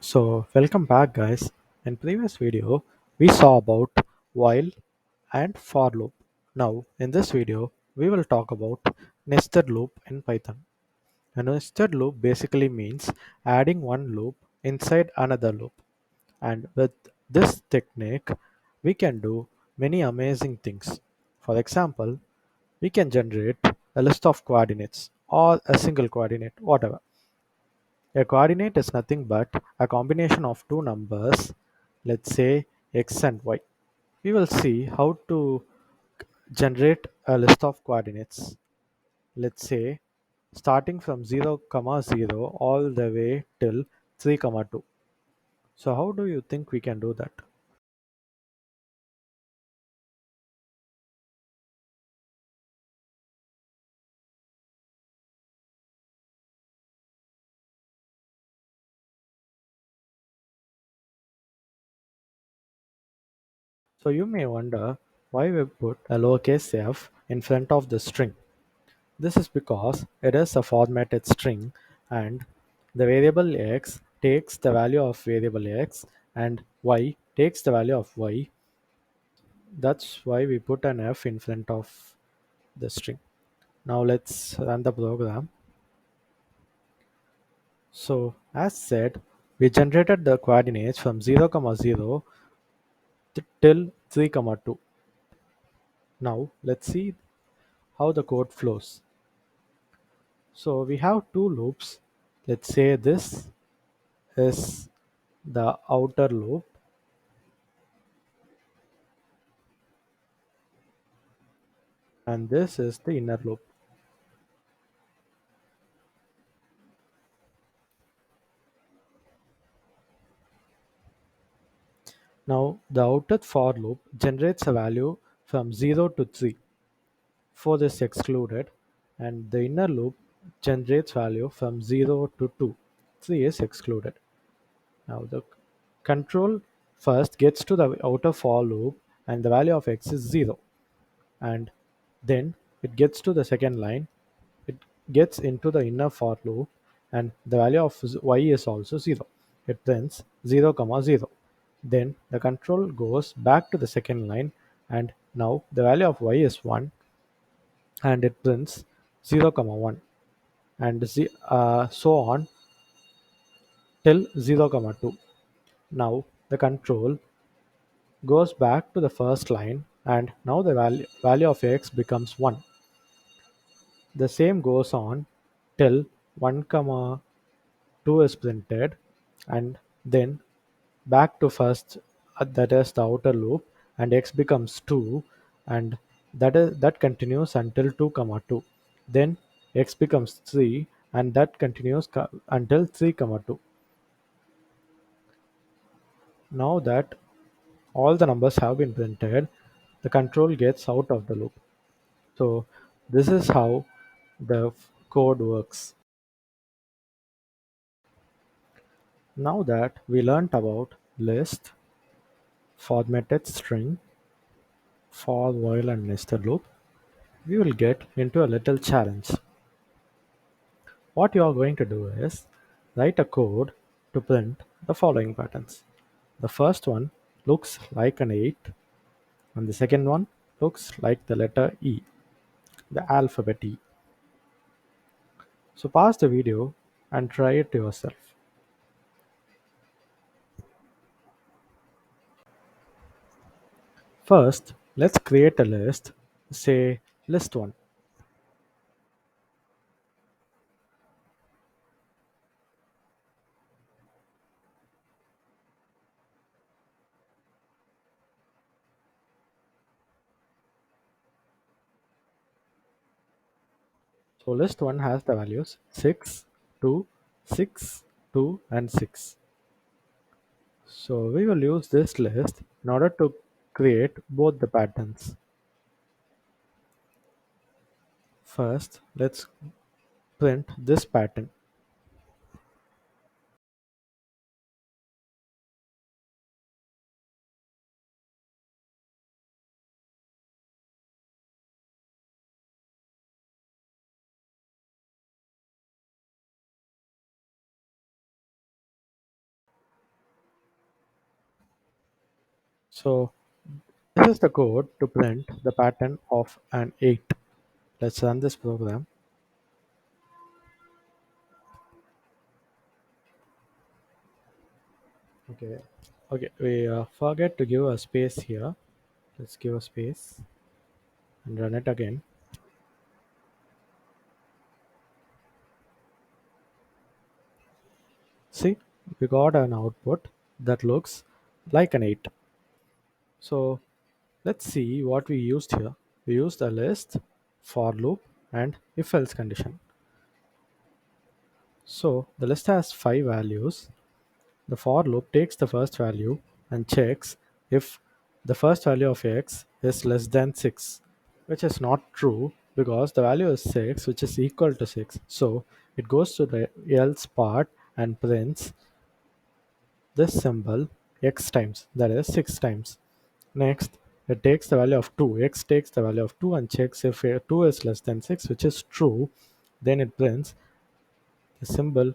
So welcome back guys. In previous video we saw about while and for loop. Now in this video we will talk about nested loop in Python. A nested loop basically means adding one loop inside another loop. And with this technique we can do many amazing things. For example, we can generate a list of coordinates or a single coordinate, whatever. A coordinate is nothing but a combination of two numbers, let's say x and y. We will see how to generate a list of coordinates, let's say starting from 0, comma 0 all the way till 3, comma 2. So how do you think we can do that? So you may wonder why we put a lowercase f in front of the string. This is because it is a formatted string and the variable x takes the value of variable x and y takes the value of y. That's why we put an f in front of the string. Now let's run the program. So as said, we generated the coordinates from 0, comma 0 till 3, comma 2. Now let's see how the code flows. So we have two loops. Let's say this is the outer loop and this is the inner loop. Now the outer for loop generates a value from 0 to 3. 4 is excluded and the inner loop generates value from 0 to 2. 3 is excluded. Now the control first gets to the outer for loop and the value of x is 0, and then it gets to the second line, it gets into the inner for loop and the value of y is also 0. It prints 0 comma 0. Then the control goes back to the second line and now the value of y is 1 and it prints 0 comma 1 and so on till 0 comma 2. Now the control goes back to the first line and now the value of x becomes 1. The same goes on till 1 comma 2 is printed and then back to first, that is the outer loop, and x becomes 2 and that continues until 2 comma 2. Then x becomes 3 and that continues until 3 comma 2. Now that all the numbers have been printed, the control gets out of the loop. So this is how the code works. Now that we learnt about list, formatted string, for, while and nested loop, we will get into a little challenge. What you are going to do is write a code to print the following patterns. The first one looks like an 8 and the second one looks like the letter E, the alphabet E. So pause the video and try it yourself. First, let's create a list, say list 1. So list 1 has the values 6, 2, 6, 2 and 6. So we will use this list in order to create both the patterns. First, let's print this pattern. So this is the code to print the pattern of an 8. Let's run this program. Okay. Okay, we forget to give a space here. Let's give a space and run it again. See, we got an output that looks like an 8. So let's see what we used here. We used a list, for loop, and if else condition. So the list has 5 values. The for loop takes the first value and checks if the first value of x is less than 6, which is not true because the value is 6, which is equal to 6. So it goes to the else part and prints this symbol x times, that is 6 times. Next, it takes the value of 2. X takes the value of 2 and checks if 2 is less than 6, which is true. Then it prints the symbol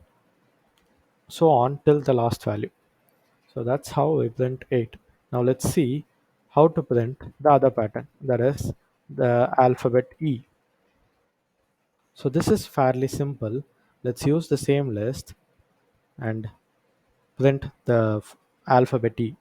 so on till the last value. So that's how we print 8. Now let's see how to print the other pattern, that is the alphabet E. So this is fairly simple. Let's use the same list and print the alphabet E.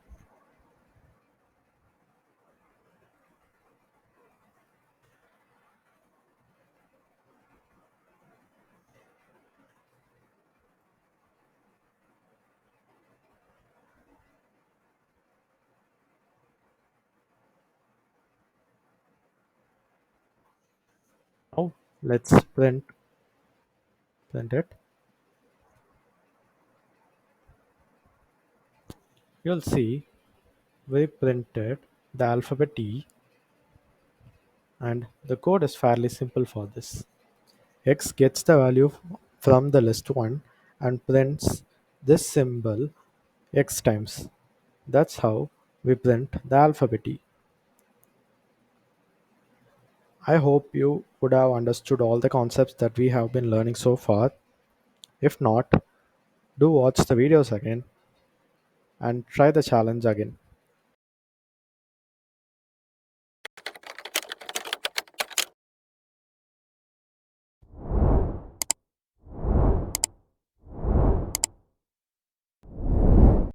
Now let's print it. You'll see we printed the alphabet E, and the code is fairly simple for this. X gets the value from the list 1 and prints this symbol x times. That's how we print the alphabet E. I hope you would have understood all the concepts that we have been learning so far. If not, do watch the videos again and try the challenge again.